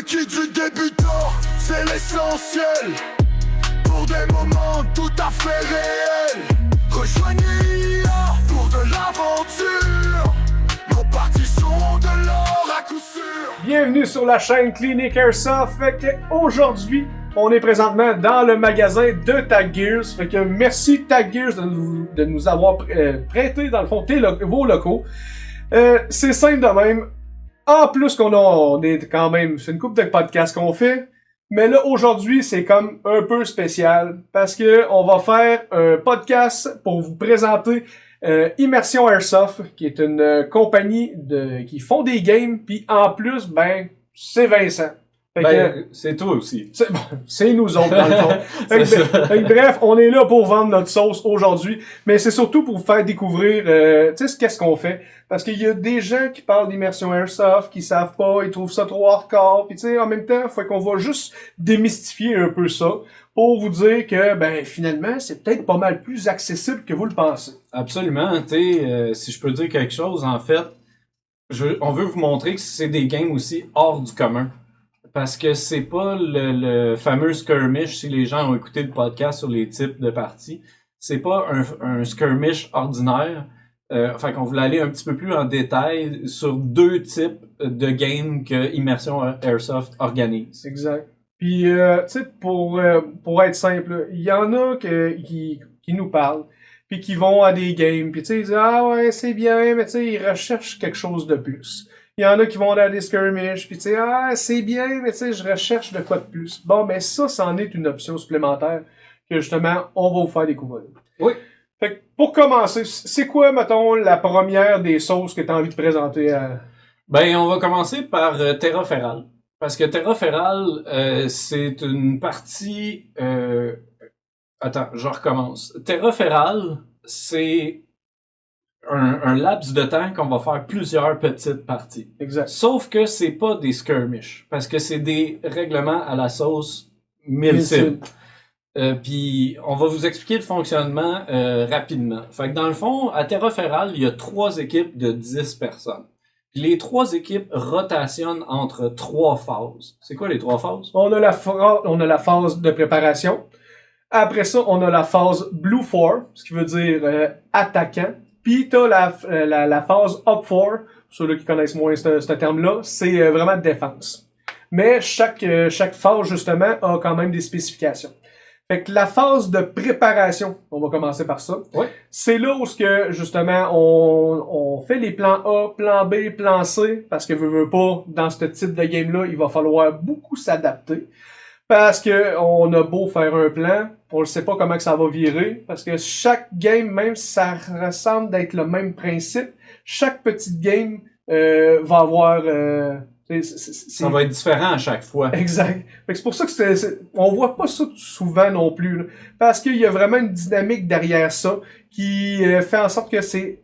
qui du débutant, c'est l'essentiel. Pour des moments tout à fait réels. Rejoignez IA pour de l'aventure. Nos parties sont de l'or à coup sûr. Bienvenue sur la chaîne Clinique Airsoft. Fait que aujourd'hui, on est présentement dans le magasin de Tag Gears. Fait que merci Tag Gears de nous avoir prêté dans le fond vos locaux. C'est simple de même. En plus on est quand même, c'est une couple de podcasts qu'on fait. Mais là, aujourd'hui, c'est comme un peu spécial parce que on va faire un podcast pour vous présenter Immersion Airsoft, qui est une compagnie qui font des games, puis en plus, ben, c'est Vincent. C'est toi aussi. C'est nous autres, dans le fond. Bref, on est là pour vendre notre sauce aujourd'hui, mais c'est surtout pour vous faire découvrir, tu sais, qu'est-ce qu'on fait. Parce qu'il y a des gens qui parlent d'immersion airsoft, qui savent pas, ils trouvent ça trop hardcore, puis tu sais, en même temps, faut qu'on va juste démystifier un peu ça, pour vous dire que, ben, finalement, c'est peut-être pas mal plus accessible que vous le pensez. Absolument, tu sais, si je peux dire quelque chose, en fait, on veut vous montrer que c'est des games aussi hors du commun. Parce que c'est pas le fameux skirmish, si les gens ont écouté le podcast sur les types de parties, c'est pas un skirmish ordinaire. Fait qu'on voulait aller un petit peu plus en détail sur deux types de games que Immersion Airsoft organise. Exact. Puis, tu sais, pour être simple, il y en a qui nous parlent, puis qui vont à des games, puis tu sais, ils disent « Ah ouais, c'est bien », mais tu sais, ils recherchent quelque chose de plus. Il y en a qui vont dans des skirmishes, puis tu sais, ah, c'est bien, mais tu sais, je recherche de quoi de plus. Bon, mais ça, c'en est une option supplémentaire que justement, on va vous faire découvrir. Oui. Fait que pour commencer, c'est quoi, mettons, la première des sauces que tu as envie de présenter à... Ben, on va commencer par Terra Feral. Parce que Terra Feral, c'est une partie... Attends, je recommence. Terra Feral, c'est... Un laps de temps qu'on va faire plusieurs petites parties. Exact. Sauf que c'est pas des skirmishes, parce que c'est des règlements à la sauce 1000 cibles. Puis on va vous expliquer le fonctionnement rapidement. Fait que dans le fond, à Terra Feral, il y a 3 équipes de 10 personnes. Puis les 3 équipes rotationnent entre 3 phases. C'est quoi les 3 phases? On a la phase de préparation. Après ça, on a la phase Blue 4, ce qui veut dire attaquant. Puis t'as la phase Up 4, ceux-là qui connaissent moins ce terme-là, c'est vraiment défense. Mais chaque phase, justement, a quand même des spécifications. Fait que la phase de préparation, on va commencer par ça, oui. C'est là où, justement, on fait les plans A, plan B, plan C, parce que veut pas, dans ce type de game-là, il va falloir beaucoup s'adapter. Parce que on a beau faire un plan, on ne sait pas comment que ça va virer, parce que chaque game, même si ça ressemble d'être le même principe, chaque petite game va avoir... ça va être différent à chaque fois. Exact. Fait que c'est pour ça que on voit pas ça souvent non plus, là, parce qu'il y a vraiment une dynamique derrière ça qui fait en sorte que c'est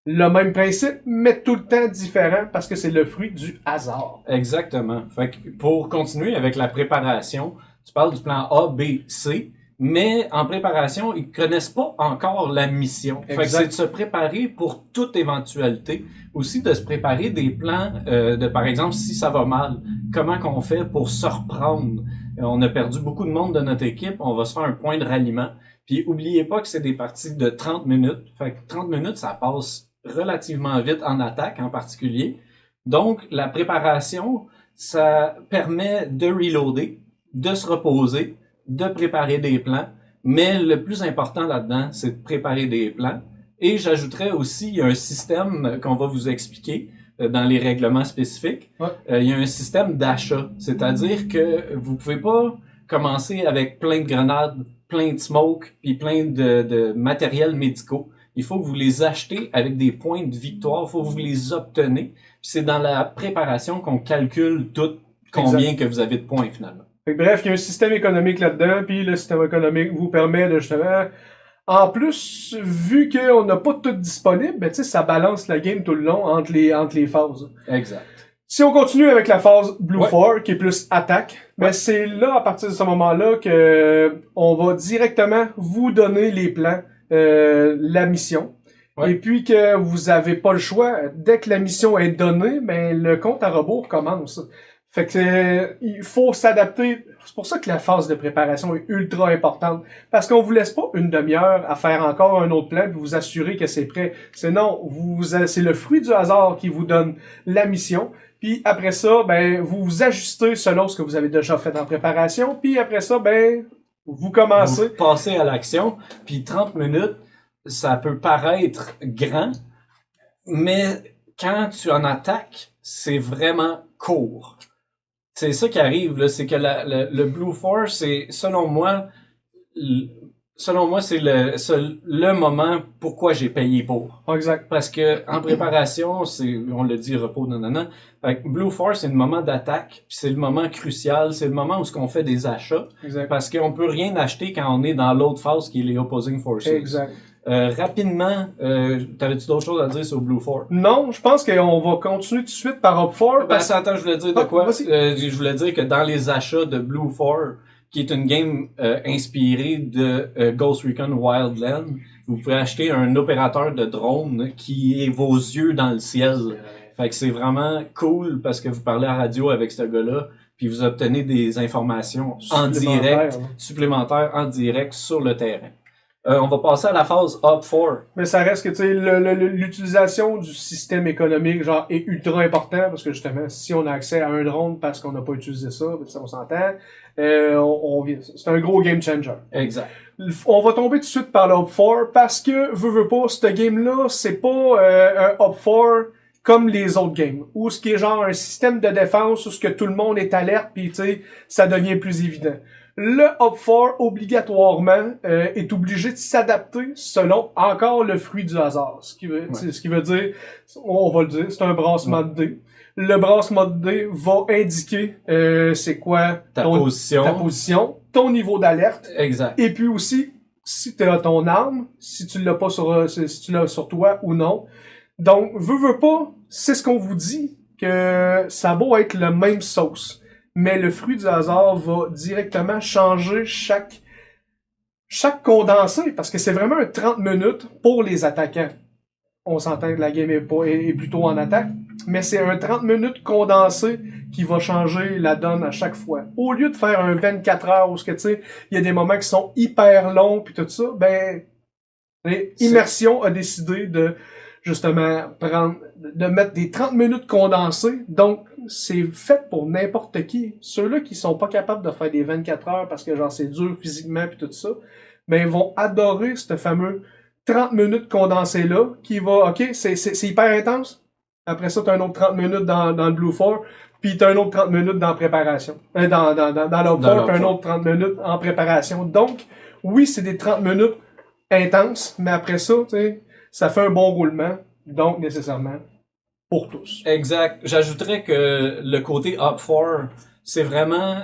le même principe, mais tout le temps différent parce que c'est le fruit du hasard. Exactement. Fait que pour continuer avec la préparation, tu parles du plan A, B, C, mais en préparation, ils connaissent pas encore la mission. Fait que c'est de se préparer pour toute éventualité. Aussi de se préparer des plans de, par exemple, si ça va mal, comment qu'on fait pour se reprendre. On a perdu beaucoup de monde de notre équipe, on va se faire un point de ralliement. Puis oubliez pas que c'est des parties de 30 minutes. Fait que 30 minutes, ça passe relativement vite en attaque en particulier. Donc, la préparation, ça permet de reloader, de se reposer, de préparer des plans. Mais le plus important là-dedans, c'est de préparer des plans. Et j'ajouterais aussi, il y a un système qu'on va vous expliquer dans les règlements spécifiques. Ouais. Il y a un système d'achat. C'est-à-dire que vous pouvez pas commencer avec plein de grenades, plein de smoke, puis plein de matériels médicaux. Il faut que vous les achetez avec des points de victoire. Il faut que vous les obtenez. Puis c'est dans la préparation qu'on calcule tout combien que vous avez de points finalement. Fait que bref, il y a un système économique là-dedans. Puis le système économique vous permet de justement... En plus, vu qu'on n'a pas tout disponible, ben, ça balance la game tout le long entre les phases. Exact. Si on continue avec la phase Blue 4, qui est plus attaque, ben c'est là, à partir de ce moment-là, que on va directement vous donner les plans, la mission. Et puis que vous avez pas le choix, dès que la mission est donnée, ben le compte à rebours commence. Fait que il faut s'adapter. C'est pour ça que la phase de préparation est ultra importante. Parce qu'on vous laisse pas une demi-heure à faire encore un autre plan puis vous assurer que c'est prêt. Sinon, c'est le fruit du hasard qui vous donne la mission. Puis après ça, ben vous vous ajustez selon ce que vous avez déjà fait en préparation. Puis après ça, ben vous commencez. Vous passez à l'action. Puis 30 minutes, ça peut paraître grand, mais quand tu en attaques, c'est vraiment court. C'est ça qui arrive, là, c'est que le Blue Force, c'est, selon moi, c'est le moment pourquoi j'ai payé pour. Exact. Parce que en préparation, on le dit, repos, nanana. Fait que Blue Force, c'est le moment d'attaque, puis c'est le moment crucial, c'est le moment où on fait des achats. Exact. Parce qu'on peut rien acheter quand on est dans l'autre phase qui est les Opposing Forces. Exact. Rapidement, t'avais-tu d'autres choses à dire sur Blue Force? Non, je pense qu'on va continuer tout de suite par Up 4. Ben, attends, je voulais dire de quoi? Vas-y. Je voulais dire que dans les achats de Blue 4, qui est une game inspirée de Ghost Recon Wildland, vous pouvez acheter un opérateur de drone qui est vos yeux dans le ciel. Fait que c'est vraiment cool parce que vous parlez à radio avec ce gars-là, puis vous obtenez des informations en direct, supplémentaires en direct sur le terrain. On va passer à la phase Up 4. Mais ça reste que, tu sais, l'utilisation du système économique, genre, est ultra important, parce que, justement, si on a accès à un drone parce qu'on n'a pas utilisé ça, on s'entend, c'est un gros game changer. Exact. On va tomber tout de suite par le Up 4, parce que, veux pas, ce game-là, c'est pas un Up 4 comme les autres games, où ce qui est genre un système de défense, où ce que tout le monde est alerte, puis tu sais, ça devient plus évident. Le Up 4, obligatoirement, est obligé de s'adapter selon encore le fruit du hasard. Ce qui veut dire, on va le dire, c'est un brassement de dés. Le brassement de dés va indiquer c'est quoi ta position, ton niveau d'alerte. Exact. Et puis aussi, si tu as ton arme, si tu l'as pas si tu l'as sur toi ou non. Donc, veux pas, c'est ce qu'on vous dit, que ça va être la même sauce. Mais le fruit du hasard va directement changer chaque condensé, parce que c'est vraiment un 30 minutes pour les attaquants. On s'entend que la game est plutôt en attaque, mais c'est un 30 minutes condensé qui va changer la donne à chaque fois. Au lieu de faire un 24 heures où, tu sais, il y a des moments qui sont hyper longs puis tout ça, ben, Immersion a décidé de justement de mettre des 30 minutes condensées. Donc, c'est fait pour n'importe qui. Ceux-là qui sont pas capables de faire des 24 heures parce que genre c'est dur physiquement puis tout ça, ben ils vont adorer ce fameux 30 minutes condensées-là qui va, ok, c'est hyper intense. Après ça, t'as un autre 30 minutes dans le Blue 4, puis t'as un autre 30 minutes dans préparation. Dans l'Op 4, t'as un autre 30 minutes en préparation. Donc, oui, c'est des 30 minutes intenses, mais après ça, tu sais, ça fait un bon roulement, donc nécessairement pour tous. Exact. J'ajouterais que le côté Up 4, c'est vraiment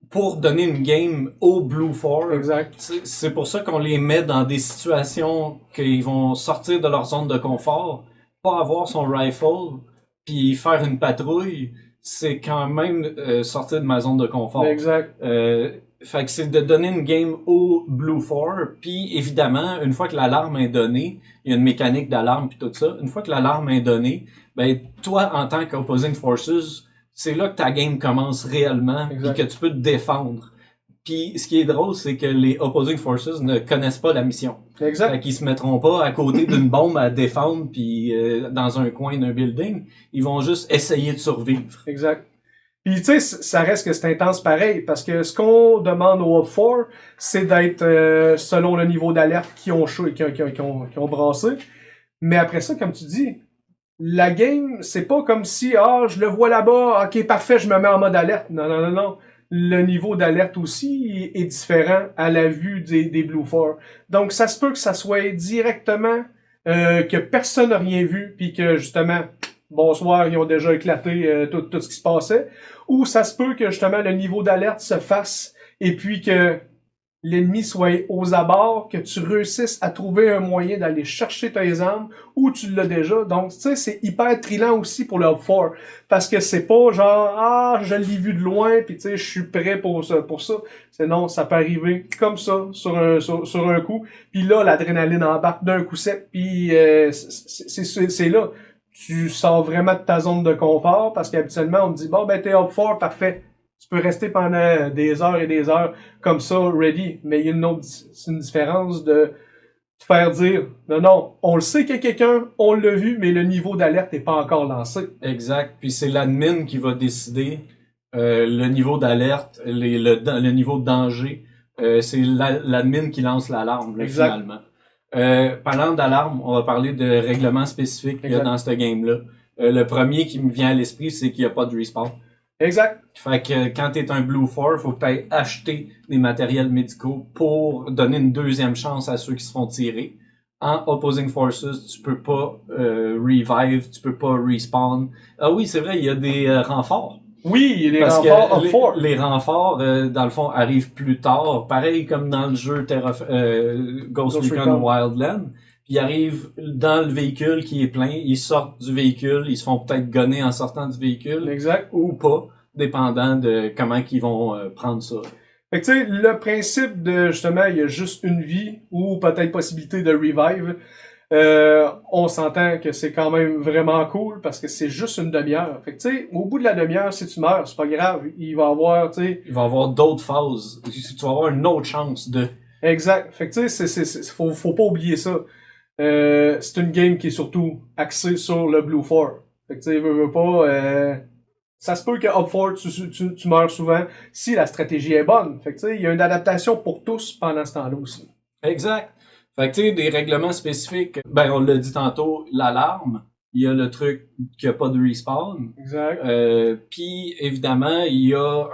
pour donner une game au Blue 4. Exact. C'est pour ça qu'on les met dans des situations qu'ils vont sortir de leur zone de confort, pas avoir son rifle, puis faire une patrouille, c'est quand même sortir de ma zone de confort. Exact. Fait que c'est de donner une game au Blue 4, puis évidemment, une fois que l'alarme est donnée, il y a une mécanique d'alarme puis tout ça, une fois que l'alarme est donnée, ben toi, en tant qu'Opposing Forces, c'est là que ta game commence réellement, puis que tu peux te défendre. Puis ce qui est drôle, c'est que les Opposing Forces ne connaissent pas la mission. Exact. Fait qu'ils se mettront pas à côté d'une bombe à défendre, puis dans un coin d'un building, ils vont juste essayer de survivre. Exact. Puis tu sais, ça reste que c'est intense pareil, parce que ce qu'on demande au Up 4, c'est d'être selon le niveau d'alerte qu'ils ont brassé. Mais après ça, comme tu dis, la game, c'est pas comme si, je le vois là-bas, ok, parfait, je me mets en mode alerte. Non. Le niveau d'alerte aussi est différent à la vue des Blue 4. Donc, ça se peut que ça soit directement que personne n'a rien vu, puis que justement, bonsoir, ils ont déjà éclaté tout ce qui se passait. Ou ça se peut que justement le niveau d'alerte se fasse, et puis que l'ennemi soit aux abords, que tu réussisses à trouver un moyen d'aller chercher tes armes, ou tu l'as déjà. Donc, tu sais, c'est hyper trillant aussi pour le Up 4. Parce que c'est pas genre, je l'ai vu de loin, puis tu sais, je suis prêt pour ça. C'est non, ça peut arriver comme ça, sur un coup. Puis là, l'adrénaline embarque d'un coup sec, puis c'est là. tu sors vraiment de ta zone de confort parce qu'habituellement, on te dit, bon, ben, t'es up 4, parfait. Tu peux rester pendant des heures et des heures comme ça, ready. Mais il y a c'est une différence de te faire dire, non, non, on le sait qu'il y a quelqu'un, on l'a vu, mais le niveau d'alerte n'est pas encore lancé. Exact. Puis c'est l'admin qui va décider le niveau d'alerte, le niveau de danger. C'est l'admin qui lance l'alarme, là, finalement. Parlant d'alarme, on va parler de règlements spécifiques qu'il y a dans ce game-là. Le premier qui me vient à l'esprit, c'est qu'il n'y a pas de respawn. Exact. Fait que quand t'es un Blue 4, faut que t'ailles acheter des matériels médicaux pour donner une deuxième chance à ceux qui se font tirer. En Opposing Forces, tu peux pas revive, tu peux pas respawn. Ah oui, c'est vrai, il y a des renforts. Oui, il y a des Parce renforts que up 4. les renforts, dans le fond, arrivent plus tard. Pareil comme dans le jeu Ghost Recon Wildland. Puis ils arrivent dans le véhicule qui est plein, ils sortent du véhicule, ils se font peut-être gonner en sortant du véhicule. Exact. Ou pas, dépendant de comment ils vont prendre ça. Fait que tu sais, le principe de, justement, il y a juste une vie, ou peut-être possibilité de revive, on s'entend que c'est quand même vraiment cool, parce que c'est juste une demi-heure. Fait que tu sais, au bout de la demi-heure, si tu meurs, c'est pas grave, il va avoir, tu sais... Il va y avoir d'autres phases, tu vas avoir une autre chance de... Exact. Fait que tu sais, faut pas oublier ça. C'est une game qui est surtout axée sur le Blue 4. Fait que tu sais, veux pas... ça se peut que Up 4, tu meurs souvent si la stratégie est bonne. Fait que tu sais, il y a une adaptation pour tous pendant ce temps-là aussi. Exact. Fait que tu sais, des règlements spécifiques, ben on l'a dit tantôt, l'alarme, il y a le truc qu'il n'y a pas de respawn. Exact. Puis évidemment,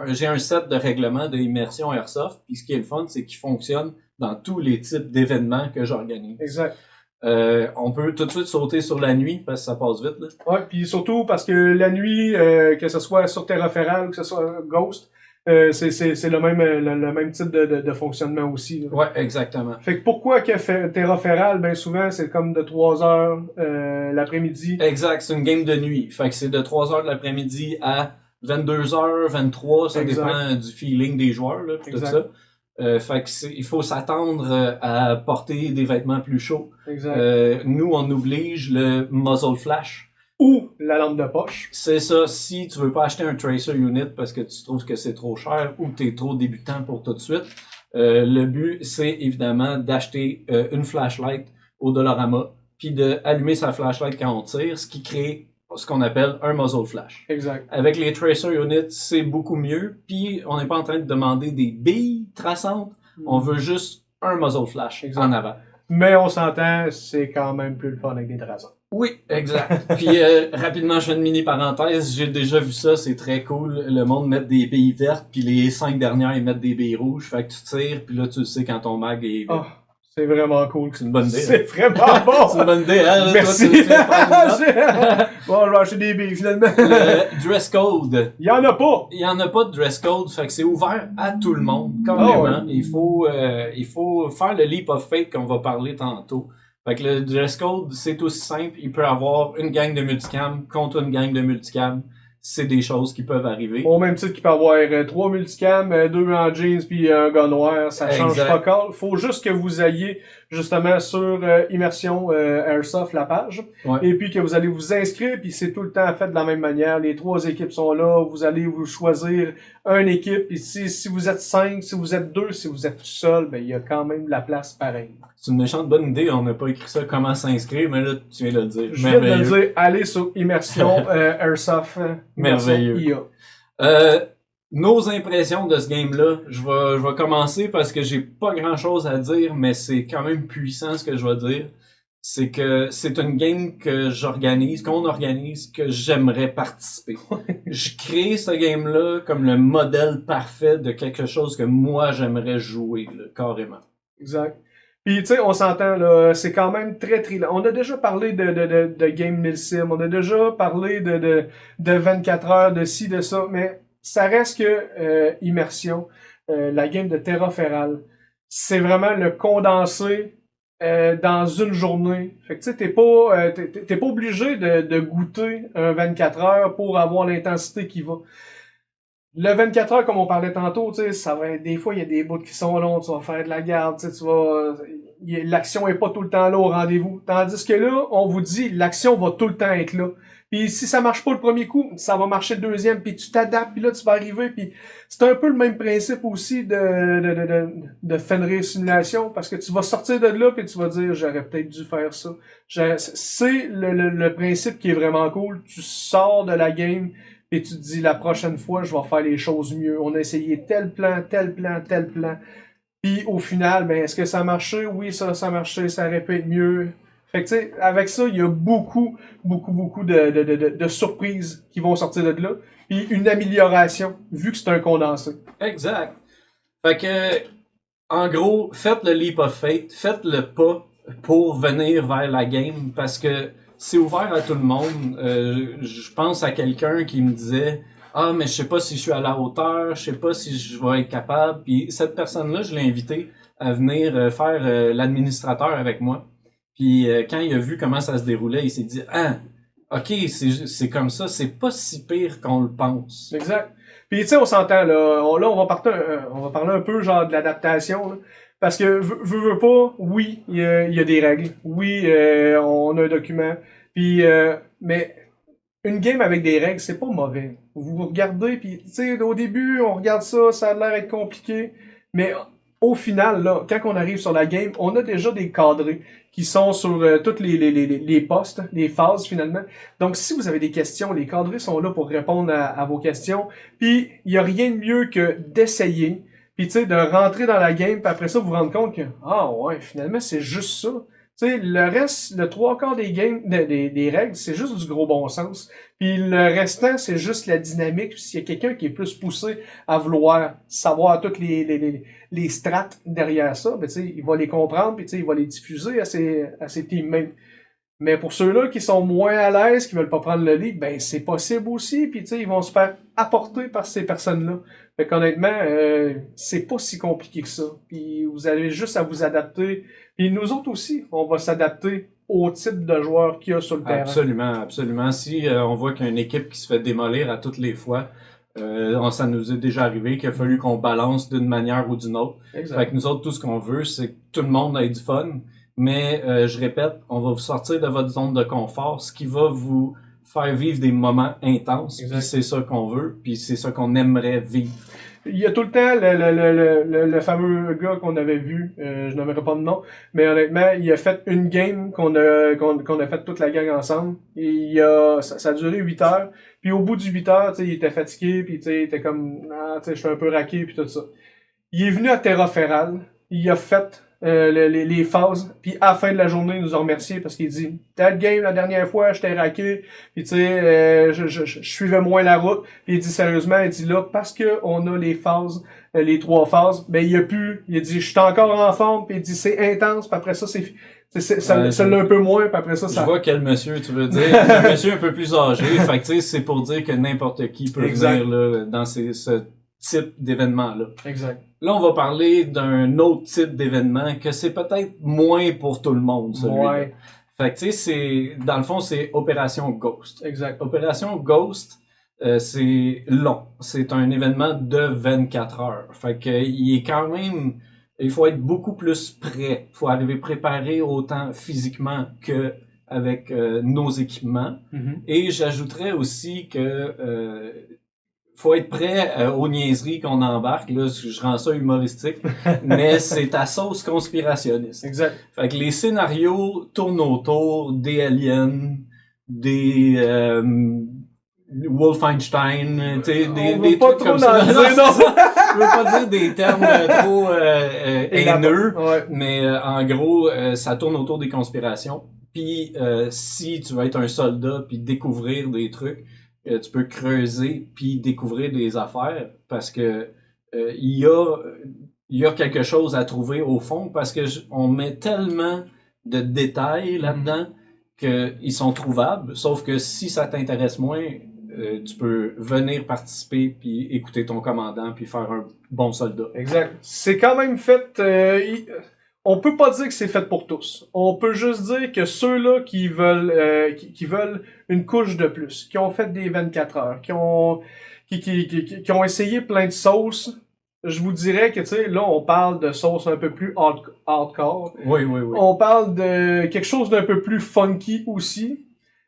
j'ai un set de règlements d'immersion Airsoft, puis ce qui est le fun, c'est qu'il fonctionne dans tous les types d'événements que j'organise. Exact. On peut tout de suite sauter sur la nuit parce que ça passe vite, là. Ouais, puis surtout parce que la nuit, que ce soit sur Terra Feral ou que ce soit Ghost, c'est le même type de fonctionnement aussi. Là. Ouais, exactement. Fait que pourquoi que Terra Feral, ben souvent c'est comme de 3h l'après-midi. Exact, c'est une game de nuit. Fait que c'est de 3h de l'après-midi à 22h, 23h, ça dépend du feeling des joueurs, là, pis tout ça. Fait que il faut s'attendre à porter des vêtements plus chauds. Exact. Nous, on oblige le muzzle flash. Ou la lampe de poche. C'est ça, si tu veux pas acheter un tracer unit parce que tu trouves que c'est trop cher ou que t'es trop débutant pour tout de suite, le but, c'est évidemment d'acheter une flashlight au Dollarama puis d'allumer sa flashlight quand on tire, ce qui crée ce qu'on appelle un muzzle flash. Exact. Avec les tracer units, c'est beaucoup mieux, puis on n'est pas en train de demander des billes traçantes, on veut juste un muzzle flash en avant. Mais on s'entend, c'est quand même plus le fun avec des traceurs. Oui, exact. Puis rapidement, je fais une mini parenthèse, j'ai déjà vu ça, c'est très cool. Le monde met des billes vertes, puis les 5 dernières, ils mettent des billes rouges, fait que tu tires, puis là, tu sais quand ton mag est... Oh, c'est vraiment cool. C'est une bonne idée. C'est vraiment bon! C'est une bonne idée, hein? Merci! Bon, je vais acheter des billes, finalement. Le dress code. Il y en a pas! Il y en a pas de dress code, fait que c'est ouvert à tout le monde, carrément. Ouais. Il faut faire le leap of faith qu'on va parler tantôt. Fait que le dress code, c'est aussi simple. Il peut avoir une gang de multicam contre une gang de multicam. C'est des choses qui peuvent arriver. Au même titre qu'il peut y avoir 3 multicams, 2 en jeans puis un gars noir, ça change pas encore. Faut juste que vous ayez justement sur Immersion Airsoft la page. Ouais. Et puis que vous allez vous inscrire, puis c'est tout le temps fait de la même manière. Les 3 équipes sont là, vous allez vous choisir une équipe. Et si vous êtes 5, si vous êtes 2, si vous êtes tout seul, ben il y a quand même de la place pareil. C'est une méchante bonne idée, on n'a pas écrit ça comment s'inscrire, mais là tu viens de le dire. Je viens de le dire, allez sur Immersion Airsoft. Merveilleux. Nos impressions de ce game-là, je vais commencer parce que j'ai pas grand-chose à dire, mais c'est quand même puissant ce que je vais dire. C'est que c'est une game que qu'on organise, que j'aimerais participer. Je crée ce game-là comme le modèle parfait de quelque chose que moi j'aimerais jouer, là, carrément. Exact. Puis tu sais, on s'entend là, c'est quand même très trilant. On a déjà parlé de Game Milsim, on a déjà parlé de 24 heures, de ci, de ça, mais ça reste que Immersion, la game de Terra Feral, c'est vraiment le condensé dans une journée. Fait que tu sais, t'es pas obligé de goûter un 24 heures pour avoir l'intensité qui va. Le 24 heures, comme on parlait tantôt, tu sais, ça va être, des fois, il y a des bouts qui sont longs, tu vas faire de la garde, tu sais, l'action est pas tout le temps là au rendez-vous. Tandis que là, on vous dit, l'action va tout le temps être là. Puis si ça marche pas le premier coup, ça va marcher le deuxième, puis tu t'adaptes, puis là, tu vas arriver, puis c'est un peu le même principe aussi de Fenrir Simulation, parce que tu vas sortir de là, puis tu vas dire, j'aurais peut-être dû faire ça. C'est le principe qui est vraiment cool. Tu sors de la game, et tu te dis, la prochaine fois, je vais faire les choses mieux. On a essayé tel plan, tel plan, tel plan. Puis au final, ben, est-ce que ça a marché? Oui, ça a marché, ça aurait pu être mieux. Fait que tu sais, avec ça, il y a beaucoup de surprises qui vont sortir de là. Puis une amélioration, vu que c'est un condensé. Exact. Fait que, en gros, faites le leap of faith, faites le pas pour venir vers la game, parce que c'est ouvert à tout le monde. Je pense à quelqu'un qui me disait « Ah, mais je sais pas si je suis à la hauteur, je sais pas si je vais être capable. » Puis cette personne-là, je l'ai invité à venir faire l'administrateur avec moi. Puis quand il a vu comment ça se déroulait, il s'est dit « Ah, ok, c'est comme ça, c'est pas si pire qu'on le pense. » Exact. Puis tu sais, on s'entend, là, on va parler un peu genre de l'adaptation, là. Parce que, veux pas, oui, il y a des règles. Oui, on a un document. Puis, mais une game avec des règles, c'est pas mauvais. Vous regardez, puis tu sais, au début, on regarde ça, ça a l'air être compliqué. Mais au final, là, quand on arrive sur la game, on a déjà des cadrés qui sont sur toutes les postes, les phases finalement. Donc, si vous avez des questions, les cadrés sont là pour répondre à vos questions. Puis, il y a rien de mieux que d'essayer. Puis tu sais, de rentrer dans la game, puis après ça, vous vous rendre compte que, ah ouais, finalement, c'est juste ça. Tu sais, le reste, le trois quarts des games, des règles, c'est juste du gros bon sens. Puis le restant, c'est juste la dynamique. Puis s'il y a quelqu'un qui est plus poussé à vouloir savoir toutes les strates derrière ça, ben tu sais, il va les comprendre, puis tu sais, il va les diffuser à ses teammates. Mais pour ceux-là qui sont moins à l'aise, qui veulent pas prendre le lead, ben c'est possible aussi, puis tu sais, ils vont se faire apporter par ces personnes-là. Fait qu'honnêtement, c'est pas si compliqué que ça. Puis vous avez juste à vous adapter. Puis nous autres aussi, on va s'adapter au type de joueur qu'il y a sur le terrain. Absolument, absolument. Si on voit qu'il y a une équipe qui se fait démolir à toutes les fois, ça nous est déjà arrivé qu'il a fallu qu'on balance d'une manière ou d'une autre. Exact. Fait que nous autres, tout ce qu'on veut, c'est que tout le monde ait du fun. Mais je répète, on va vous sortir de votre zone de confort, ce qui va vous faire vivre des moments intenses. Puis c'est ça qu'on veut, puis c'est ça qu'on aimerait vivre. Il y a tout le temps le fameux gars qu'on avait vu, je n'aimerais pas de nom, mais honnêtement, il a fait une game qu'on a fait toute la gang ensemble. Et ça a duré 8 heures. Puis au bout du 8 heures, tu sais, il était fatigué, puis tu sais, il était comme, ah, tu sais, je suis un peu raqué, puis tout ça. Il est venu à Terra Feral, il a fait les phases, puis à la fin de la journée, il nous a remercié parce qu'il dit « That game, la dernière fois, j'étais raqué, puis tu sais, je suivais moins la route. » Puis il dit sérieusement, il dit là, parce que on a les phases, les 3 phases, ben il a dit « Je suis encore en forme. » Puis il dit « C'est intense. » Puis après ça, ça l'a un peu moins, puis après ça... Je vois quel monsieur tu veux dire. Un monsieur un peu plus âgé. Fait que tu sais, c'est pour dire que n'importe qui peut venir là, dans ce type d'événement-là. Exact. Là, on va parler d'un autre type d'événement que c'est peut-être moins pour tout le monde, celui-là. Ouais. Fait que tu sais, dans le fond, c'est Opération Ghost. Exact. Opération Ghost, c'est long. C'est un événement de 24 heures. Fait que il est quand même... Il faut être beaucoup plus prêt. Il faut arriver préparé autant physiquement que avec nos équipements. Mm-hmm. Et j'ajouterais aussi que faut être prêt aux niaiseries qu'on embarque. Là, je rends ça humoristique, mais c'est à sauce conspirationniste. Exact. Fait que les scénarios tournent autour des aliens, des Wolfenstein, tu sais, des trucs comme ça. Je veux pas dire des termes trop haineux, ouais. mais en gros, ça tourne autour des conspirations. Puis si tu veux être un soldat puis découvrir des trucs, tu peux creuser puis découvrir des affaires parce que il y a quelque chose à trouver au fond parce que on met tellement de détails là-dedans qu'ils sont trouvables. Sauf que si ça t'intéresse moins, tu peux venir participer puis écouter ton commandant puis faire un bon soldat. Exact. C'est quand même fait... on peut pas dire que c'est fait pour tous. On peut juste dire que ceux-là qui veulent une couche de plus, qui ont fait des 24 heures, qui ont essayé plein de sauces, je vous dirais que, tu sais, là, on parle de sauces un peu plus hardcore. Oui. On parle de quelque chose d'un peu plus funky aussi.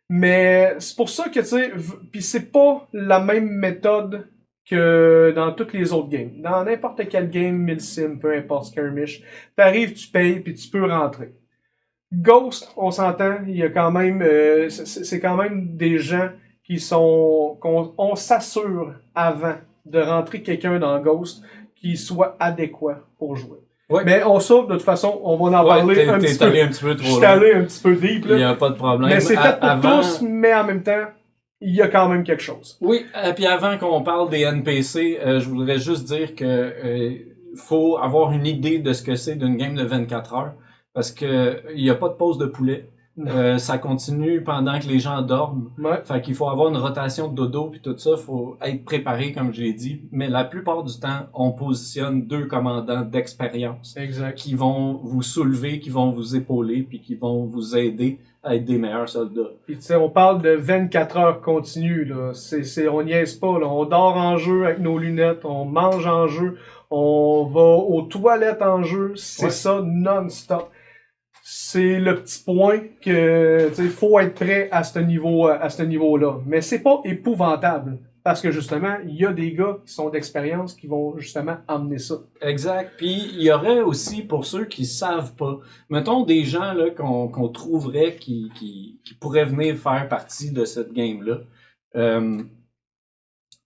Mais c'est pour ça que, tu sais, pis c'est pas la même méthode que dans toutes les autres games. Dans n'importe quel game, Milsim, peu importe, Skirmish, t'arrives, tu payes, puis tu peux rentrer. Ghost, on s'entend, il y a quand même, c'est quand même des gens qui sont, on s'assure avant de rentrer quelqu'un dans Ghost qui soit adéquat pour jouer. Ouais. Mais on sauve, de toute façon, on va en parler un petit peu. Allé un petit peu trop Je suis loin. allé un petit peu deep, Il n'y là. a pas de problème. Mais c'est fait pour Avant- tous, mais en même temps, il y a quand même quelque chose. Oui, puis avant qu'on parle des NPC, je voudrais juste dire que faut avoir une idée de ce que c'est d'une game de 24 heures. Parce que il n'y a pas de pause de poulet. Ça continue pendant que les gens dorment. Ouais. Fait qu'il faut avoir une rotation de dodo puis tout ça, faut être préparé comme je l'ai dit. Mais la plupart du temps, on positionne 2 commandants d'expérience Exact. qui vont vous soulever, qui vont vous épauler puis qui vont vous aider à être des meilleurs soldats. Puis tu sais, on parle de 24 heures continues, là. On niaise pas, là. On dort en jeu avec nos lunettes, on mange en jeu, on va aux toilettes en jeu, c'est Ouais. ça non-stop. C'est le petit point que, tu sais, faut être prêt à ce niveau-là. Mais c'est pas épouvantable. Parce que justement, il y a des gars qui sont d'expérience qui vont justement amener ça. Exact. Puis il y aurait aussi, pour ceux qui savent pas, mettons des gens là qu'on trouverait qui pourraient venir faire partie de cette game-là.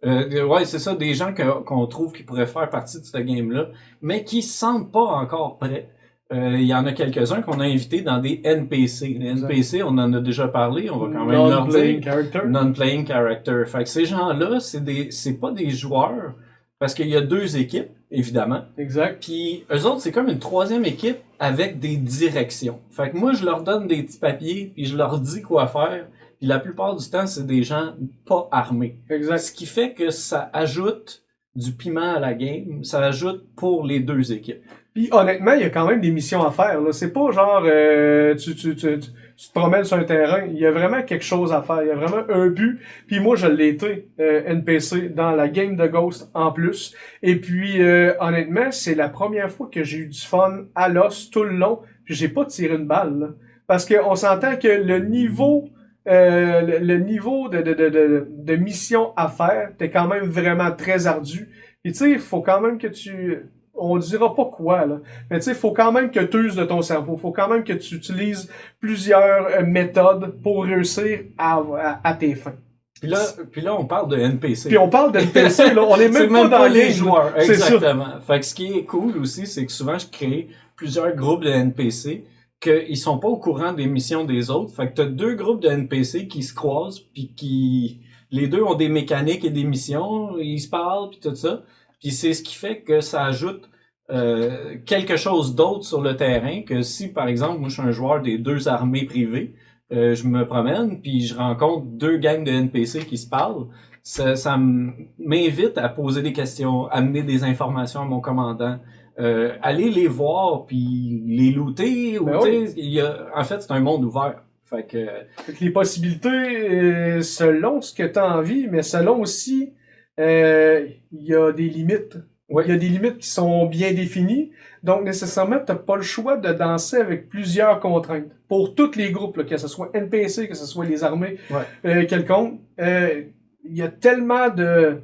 Ouais, c'est ça, des gens qu'on trouve qui pourraient faire partie de cette game-là, mais qui se sentent pas encore prêts. Il y en a quelques-uns qu'on a invités dans des NPC. Les NPC, on en a déjà parlé, on va quand même leur Non-playing dire. character. Non-playing character. Fait que ces gens-là, c'est pas des joueurs, parce qu'il y a 2 équipes, évidemment. Exact. Puis eux autres, c'est comme une 3e équipe avec des directions. Fait que moi, je leur donne des petits papiers, puis je leur dis quoi faire. Puis la plupart du temps, c'est des gens pas armés. Exact. Ce qui fait que ça ajoute du piment à la game, ça ajoute pour les 2 équipes. Puis honnêtement, il y a quand même des missions à faire, là. C'est pas genre tu te promènes sur un terrain. Il y a vraiment quelque chose à faire. Il y a vraiment un but. Puis moi, je l'ai été NPC dans la game de Ghost en plus. Et puis honnêtement, c'est la première fois que j'ai eu du fun à l'os tout le long. Puis j'ai pas tiré une balle, là. Parce que on s'entend que le niveau de mission à faire, t'es quand même vraiment très ardu. Puis tu sais, il faut quand même que on dira pas quoi, là. Mais tu sais, faut quand même que tu uses de ton cerveau. Faut quand même que tu utilises plusieurs méthodes pour réussir à tes fins. Puis là, on parle de NPC. Puis on parle de NPC, là. On est même pas dans les game, joueurs. C'est ça. Exactement. Fait que ce qui est cool aussi, c'est que souvent, je crée plusieurs groupes de NPC qu'ils sont pas au courant des missions des autres. Fait que t'as 2 groupes de NPC qui se croisent puis les 2 ont des mécaniques et des missions, ils se parlent puis tout ça. Puis c'est ce qui fait que ça ajoute quelque chose d'autre sur le terrain que si, par exemple, moi je suis un joueur des 2 armées privées, je me promène puis je rencontre 2 gangs de NPC qui se parlent, ça m'invite à poser des questions, amener des informations à mon commandant, aller les voir puis les looter. Ou, oui. En fait, c'est un monde ouvert. Fait que les possibilités, selon ce que tu as envie, mais selon aussi, il y a des limites. Oui. Il y a des limites qui sont bien définies. Donc, nécessairement, tu n'as pas le choix de danser avec plusieurs contraintes. Pour tous les groupes, là, que ce soit NPC, que ce soit les armées quelconques, il y a tellement de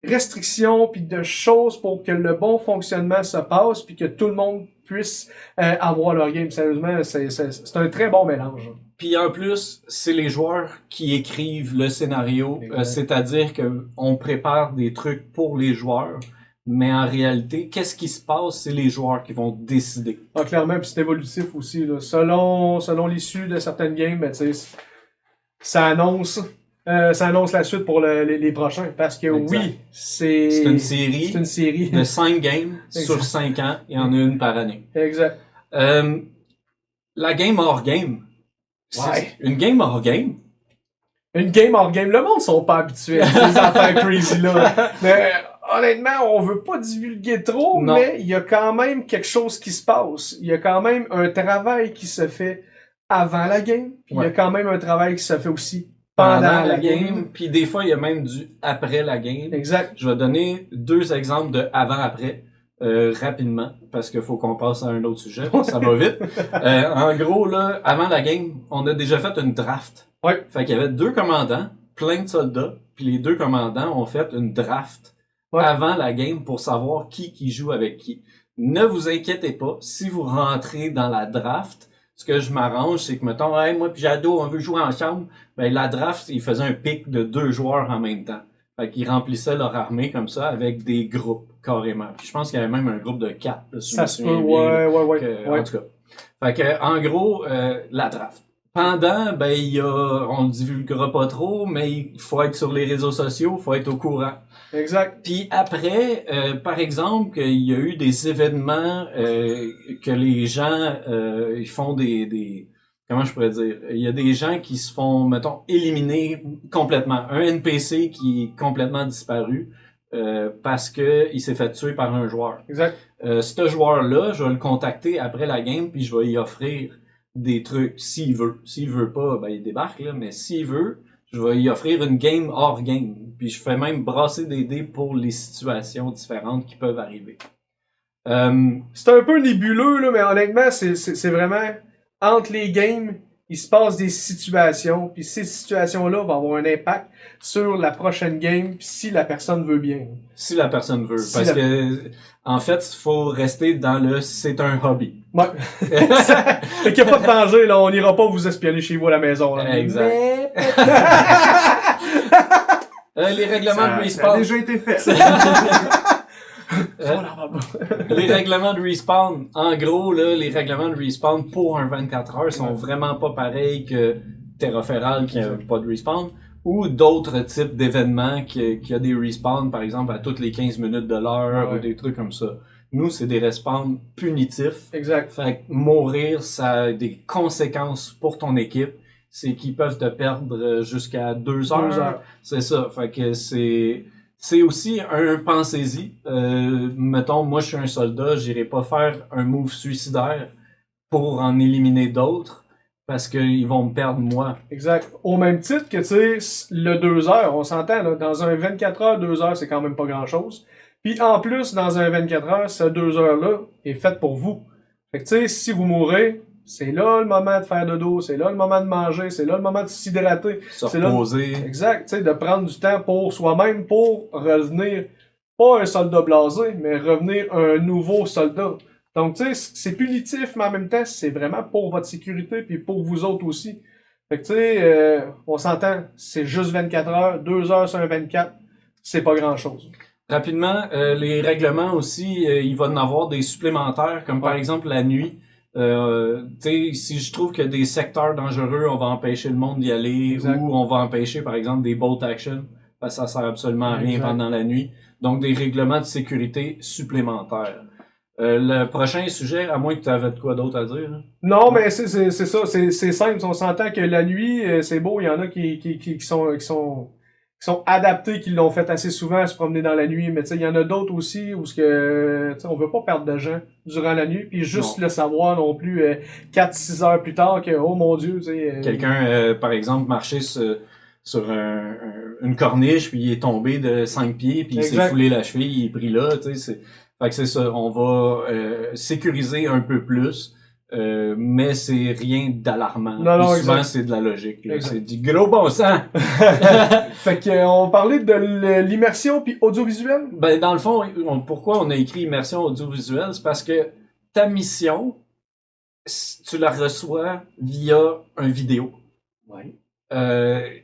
restrictions puis de choses pour que le bon fonctionnement se passe puis que tout le monde puisse avoir leur game. Sérieusement, c'est un très bon mélange. Puis en plus, c'est les joueurs qui écrivent le scénario, c'est-à-dire que on prépare des trucs pour les joueurs, mais en réalité, qu'est-ce qui se passe, c'est les joueurs qui vont décider. Ah, clairement, puis c'est évolutif aussi, là. Selon l'issue de certaines games, ben, tu sais, ça annonce la suite pour les prochains, parce que Exact. oui, c'est C'est une série de 5 games sur 5 ans, il y en a une par année. Exact. La game hors game. Ouais. Une game hors game. Une game hors game, le monde sont pas habitués à ces affaires crazy là. Mais honnêtement, on veut pas divulguer trop, Non. mais il y a quand même quelque chose qui se passe. Il y a quand même un travail qui se fait avant la game, puis il y a quand même un travail qui se fait aussi pendant la la game, game. puis des fois, il y a même du après la game. Exact. Je vais donner 2 exemples de avant-après. Rapidement, parce qu'il faut qu'on passe à un autre sujet, ça va vite. En gros, là, avant la game, on a déjà fait une draft. Ouais. Fait qu'il y avait 2 commandants, plein de soldats, puis les 2 commandants ont fait une draft avant la game pour savoir qui joue avec qui. Ne vous inquiétez pas, si vous rentrez dans la draft, ce que je m'arrange, c'est que, mettons, hey, moi puis Jado, on veut jouer ensemble, ben la draft, ils faisaient un pick de 2 joueurs en même temps. Fait qu'ils remplissaient leur armée comme ça avec des groupes, carrément. Puis je pense qu'il y avait même un groupe de 4. Là, si Ça se peut, ouais. En tout cas. Fait que, en gros, la draft. Pendant, ben, on le divulguera pas trop, mais il faut être sur les réseaux sociaux, il faut être au courant. Exact. Puis après, par exemple, il y a eu des événements que les gens ils font des comment je pourrais dire? Il y a des gens qui se font, mettons, éliminer complètement. Un NPC qui est complètement disparu parce que il s'est fait tuer par un joueur. Exact. Ce joueur-là, je vais le contacter après la game puis je vais y offrir des trucs s'il veut. S'il veut pas, ben il débarque là, mais s'il veut, je vais y offrir une game hors game. Puis je fais même brasser des dés pour les situations différentes qui peuvent arriver. C'est un peu nébuleux, là, mais honnêtement, c'est vraiment entre les games, il se passe des situations, puis ces situations-là vont avoir un impact sur la prochaine game, puis si la personne veut bien. Si la personne veut. Parce que, en fait, il faut rester dans le « c'est un hobby ». Ouais. Fait qu'il n'y a pas de danger, là, on n'ira pas vous espionner chez vous à la maison. Là. Exact. Les règlements de respawn. Ça a déjà été fait. Les règlements de respawn, en gros, là, les règlements de respawn pour un 24 heures sont vraiment pas pareils que Terraferral qui a pas de respawn, ou d'autres types d'événements qui a des respawns, par exemple, à toutes les 15 minutes de l'heure, ou des trucs comme ça. Nous, c'est des respawns punitifs. Exact. Fait que mourir, ça a des conséquences pour ton équipe. C'est qu'ils peuvent te perdre jusqu'à 2 heures. 2 heures. C'est ça. Fait que c'est aussi un pensez-y. Mettons, moi je suis un soldat, j'irai pas faire un move suicidaire pour en éliminer d'autres parce qu'ils vont me perdre moi. Exact. Au même titre que, tu sais, le 2 heures, on s'entend, là, dans un 24 heures, 2 heures, c'est quand même pas grand-chose. Puis en plus, dans un 24 heures, ce 2 heures-là est fait pour vous. Fait que, tu sais, si vous mourrez, c'est là le moment de faire dodo, c'est là le moment de manger, c'est là le moment de s'hydrater. Se C'est là- reposer. Exact, tu sais, de prendre du temps pour soi-même, pour revenir, pas un soldat blasé, mais revenir un nouveau soldat. Donc, tu sais, c'est punitif, mais en même temps, c'est vraiment pour votre sécurité, puis pour vous autres aussi. Fait que, tu sais, on s'entend, c'est juste 24 heures, 2 heures sur un 24, c'est pas grand-chose. Rapidement, les règlements aussi, il va en avoir des supplémentaires, comme par exemple la nuit. Tu sais, si je trouve qu'il y a des secteurs dangereux, on va empêcher le monde d'y aller, Exact. ou on va empêcher, par exemple, des bolt action, parce que ça sert absolument à rien Exact. pendant la nuit. Donc, des règlements de sécurité supplémentaires. Le prochain sujet, à moins que tu avais de quoi d'autre à dire. Là. Non, mais c'est ça, c'est simple. On s'entend que la nuit, c'est beau, il y en a qui sont adaptés, qui l'ont fait assez souvent à se promener dans la nuit, mais tu sais, il y en a d'autres aussi où on veut pas perdre de gens durant la nuit, puis juste Non. le savoir non plus 4-6 heures plus tard que, oh mon Dieu, tu sais... Quelqu'un, par exemple, marchait sur une corniche, puis il est tombé de 5 pieds, puis il s'est Exact. foulé la cheville, il est pris là, tu sais, fait que c'est ça, on va sécuriser un peu plus, mais c'est rien d'alarmant. Non, Puis souvent, exact. c'est de la logique. Là. Exact. C'est du gros bon sens. Fait que on parlait de l'immersion puis audiovisuel. Ben, dans le fond, pourquoi on a écrit immersion audiovisuelle? C'est parce que ta mission, tu la reçois via un vidéo. Ouais.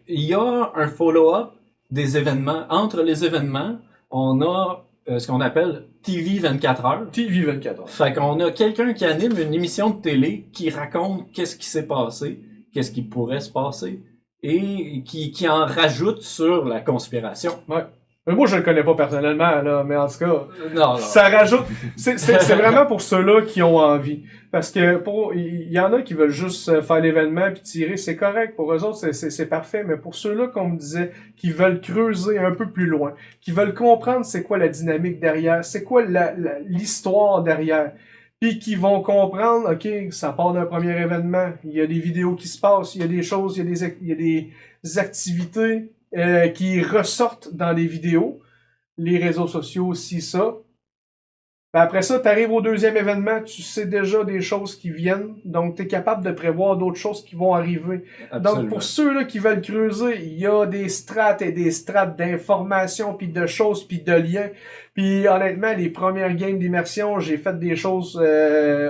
Il y a un follow-up des événements. Entre les événements, on a ce qu'on appelle TV 24 heures. TV 24 heures. Fait qu'on a quelqu'un qui anime une émission de télé qui raconte qu'est-ce qui s'est passé, qu'est-ce qui pourrait se passer, et qui en rajoute sur la conspiration. Ouais. Mais moi, je le connais pas personnellement, là, mais en tout cas, Non. ça rajoute... C'est vraiment pour ceux-là qui ont envie. Parce que il y en a qui veulent juste faire l'événement puis tirer, c'est correct. Pour eux autres, c'est parfait. Mais pour ceux-là, comme on me disait, qui veulent creuser un peu plus loin, qui veulent comprendre c'est quoi la dynamique derrière, c'est quoi l'histoire derrière, puis qui vont comprendre, OK, ça part d'un premier événement, il y a des vidéos qui se passent, il y a des choses, il y a des activités qui ressortent dans les vidéos, les réseaux sociaux, aussi ça. Ben après ça, tu arrives au deuxième événement, tu sais déjà des choses qui viennent, donc tu es capable de prévoir d'autres choses qui vont arriver. Absolument. Donc pour ceux-là qui veulent creuser, il y a des strates et des strates d'informations, puis de choses, puis de liens. Puis honnêtement, les premières games d'immersion, j'ai fait des choses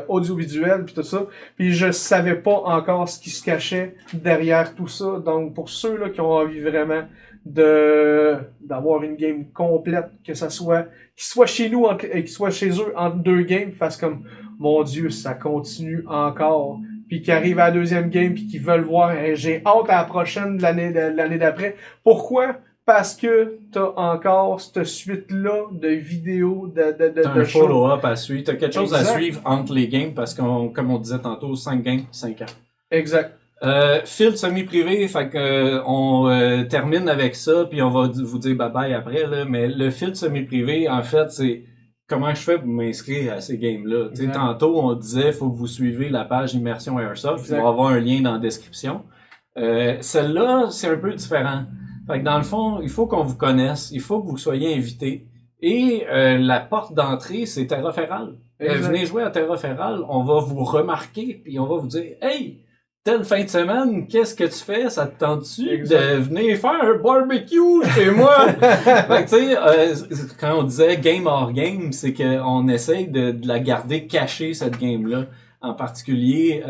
audiovisuelles, puis tout ça, puis je savais pas encore ce qui se derrière tout ça. Donc pour ceux-là qui ont envie vraiment d'avoir une game complète, que ça soit qu'ils soient chez nous et qu'ils soient chez eux entre deux games, fassent comme mon Dieu, ça continue encore, puis qu'ils arrivent à la deuxième game puis qu'ils veulent voir, hey, j'ai hâte à la prochaine de l'année d'après. Pourquoi? Parce que t'as encore cette suite-là de vidéos, T'as un shows. follow-up à suivre, t'as quelque chose à Exact. suivre entre les games parce qu'on, comme on disait tantôt, 5 games, 5 ans. Exact. Fil semi-privé, fait que on termine avec ça, puis on va vous dire bye-bye après, là, mais le fil semi-privé, en fait, c'est comment je fais pour m'inscrire à ces games-là. Tu sais, tantôt, on disait, faut que vous suivez la page Immersion Airsoft, Exact. il va y avoir un lien dans la description. Celle-là, c'est un peu différent. Fait que dans le fond, il faut qu'on vous connaisse, il faut que vous soyez invités, et la porte d'entrée, c'est Terra Feral. Venez jouer à Terra Feral, on va vous remarquer, puis on va vous dire « Hey! » Telle fin de semaine, qu'est-ce que tu fais? Ça te tente-tu de venir faire un barbecue chez moi? Fait que tu sais, quand on disait game hors game, c'est qu'on essaye de la garder cachée, cette game-là. En particulier,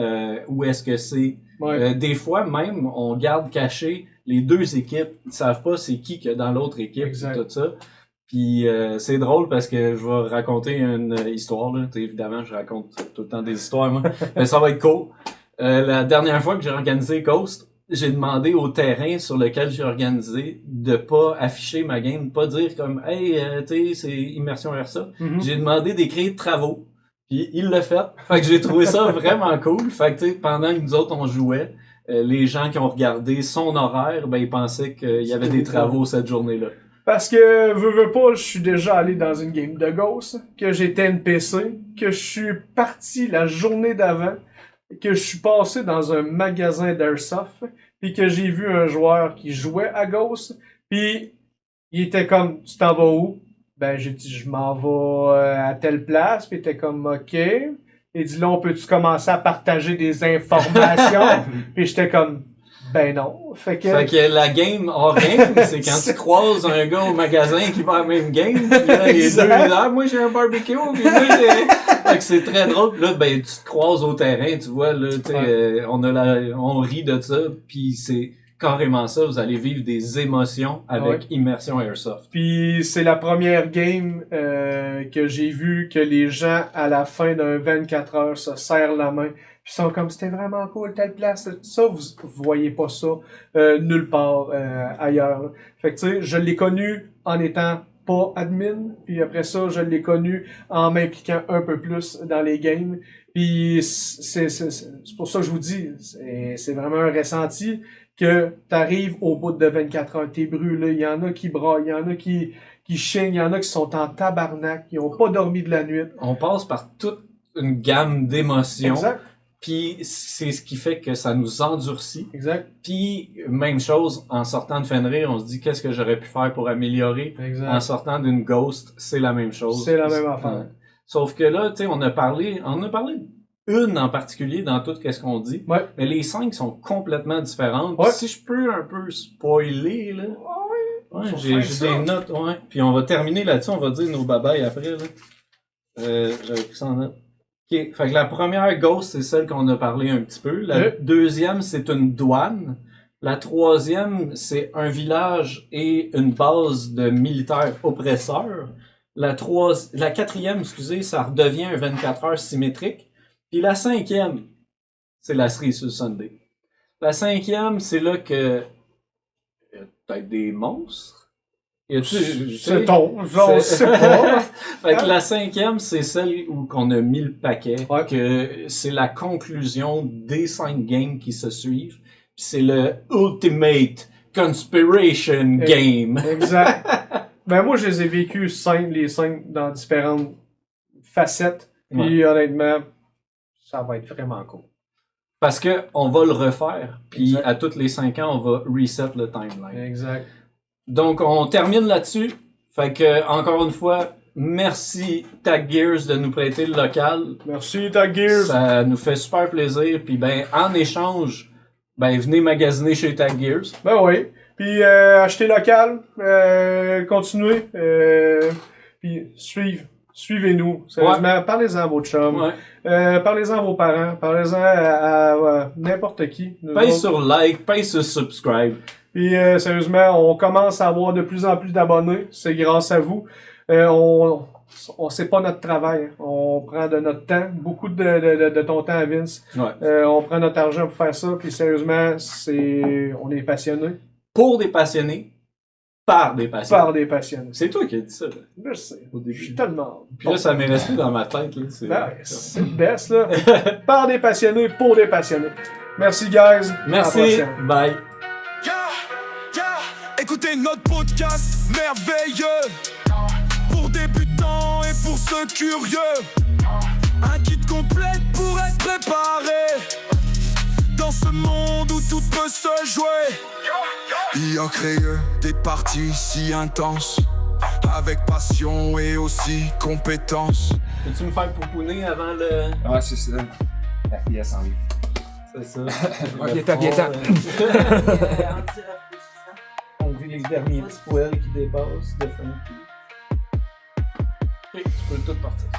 où est-ce que c'est? Ouais. Des fois, même, on garde caché les deux équipes. Ils savent pas c'est qui qu'il y a dans l'autre équipe, tout ça. Puis c'est drôle parce que je vais raconter une histoire, là. T'sais, évidemment, je raconte tout le temps des histoires, moi. Mais ça va être cool. La dernière fois que j'ai organisé Ghost, j'ai demandé au terrain sur lequel j'ai organisé de pas afficher ma game, de pas dire comme « Hey, tu sais, c'est Immersion Airsoft ». J'ai demandé d'écrire « Travaux ». Puis il l'a fait. Fait que j'ai trouvé ça vraiment cool. Fait que tu sais, pendant que nous autres on jouait, les gens qui ont regardé son horaire, ben ils pensaient qu'il y avait des travaux cette journée-là. Parce que, veux pas, je suis déjà allé dans une game de Ghost, que j'étais NPC, que je suis parti la journée d'avant, que je suis passé dans un magasin d'Airsoft, puis que j'ai vu un joueur qui jouait à Ghost, puis il était comme, tu t'en vas où? Ben, j'ai dit, je m'en vais à telle place, puis il était comme, ok. Il dit, là, on peut-tu commencer à partager des informations? Puis j'étais comme, ben non. Fait que la game hors game, c'est quand tu croises un gars au magasin qui va à la même game, puis là, les deux, ah, moi j'ai un barbecue, puis moi j'ai... Fait que c'est très drôle, puis là, ben, tu te croises au terrain, tu vois, là, tu sais, on rit de ça, puis c'est carrément ça, vous allez vivre des émotions avec Immersion Airsoft. Puis c'est la première game que j'ai vu que les gens, à la fin d'un 24 heures, se serrent la main. Puis sont comme, c'était vraiment cool, telle place. Ça, vous voyez pas ça nulle part ailleurs. Fait que tu sais, je l'ai connu en étant pas admin. Puis après ça, je l'ai connu en m'impliquant un peu plus dans les games. Puis c'est pour ça que je vous dis, c'est vraiment un ressenti que t'arrives au bout de 24 heures, t'es brûlé. Il y en a qui braillent, il y en a qui chignent, il y en a qui sont en tabarnak, qui ont pas dormi de la nuit. On passe par toute une gamme d'émotions. Exact. Puis c'est ce qui fait que ça nous endurcit. Exact. Puis même chose, en sortant de Fenrir, on se dit qu'est-ce que j'aurais pu faire pour améliorer. Exact. En sortant d'une Ghost, c'est la même chose. C'est la même affaire. Sauf que là, tu sais, on a parlé une en particulier dans tout ce qu'on dit. Ouais. Mais les 5 sont complètement différentes. Ouais. Si je peux un peu spoiler, là. Ouais, j'ai ça. des notes, ouais. Puis on va terminer là-dessus, on va dire nos babayes après, là. J'avais pris ça en note. OK. Fait que la première Ghost, c'est celle qu'on a parlé un petit peu. La deuxième, c'est une douane. La troisième, c'est un village et une base de militaires oppresseurs. La quatrième, excusez, ça redevient un 24 heures symétrique. Puis la cinquième, c'est la cerise sur le sundae. La cinquième, c'est là que y a peut-être des monstres. C'est ton, j'en sais pas. Fait que la cinquième, c'est celle où qu'on a mis le paquet, que c'est la conclusion des 5 games qui se suivent. Puis c'est le Ultimate Conspiration Game. Exact. Ben moi, je les ai vécus les 5 dans différentes facettes. Puis honnêtement, ça va être vraiment cool. Parce que on va le refaire, puis Exact. à tous les 5 ans, on va reset le timeline. Exact. Donc, on termine là-dessus. Fait que, encore une fois, merci Tag Gears de nous prêter le local. Merci, Tag Gears. Ça nous fait super plaisir. Puis, ben, en échange, ben, venez magasiner chez Tag Gears. Ben oui. Puis achetez local, continuez, puis suivez-nous. Sérieusement, parlez-en à votre chum, Ouais. parlez-en à vos parents, parlez-en à n'importe qui. Nous Paye autres. sur like, paye sur subscribe. Puis sérieusement, on commence à avoir de plus en plus d'abonnés. C'est grâce à vous. On sait pas notre travail. On prend de notre temps, beaucoup de ton temps, Vince. Ouais. On prend notre argent pour faire ça. Puis sérieusement, on est passionnés. Pour des passionnés, par des passionnés. Par des passionnés. C'est toi qui as dit ça, là, Je sais. au Je début. suis tellement. Puis là, ça m'est resté dans ma tête, là. C'est le best, là. Par des passionnés, pour des passionnés. Merci, guys. À la Merci. prochaine. Bye. Yeah, yeah. Écoutez notre podcast merveilleux pour débutants et pour ceux curieux. Un guide complet pour être préparé dans ce monde où tout peut se jouer. Il a créé des parties si intenses avec passion et aussi compétence. Peux-tu me faire pouponner avant le... Ah, c'est ça. La fille, elle s'en vient. C'est ça. Ok, Le t'as bien fond, temps. On vit les derniers petits poils qui dépassent de Frankie. Ok, tu peux tout partir.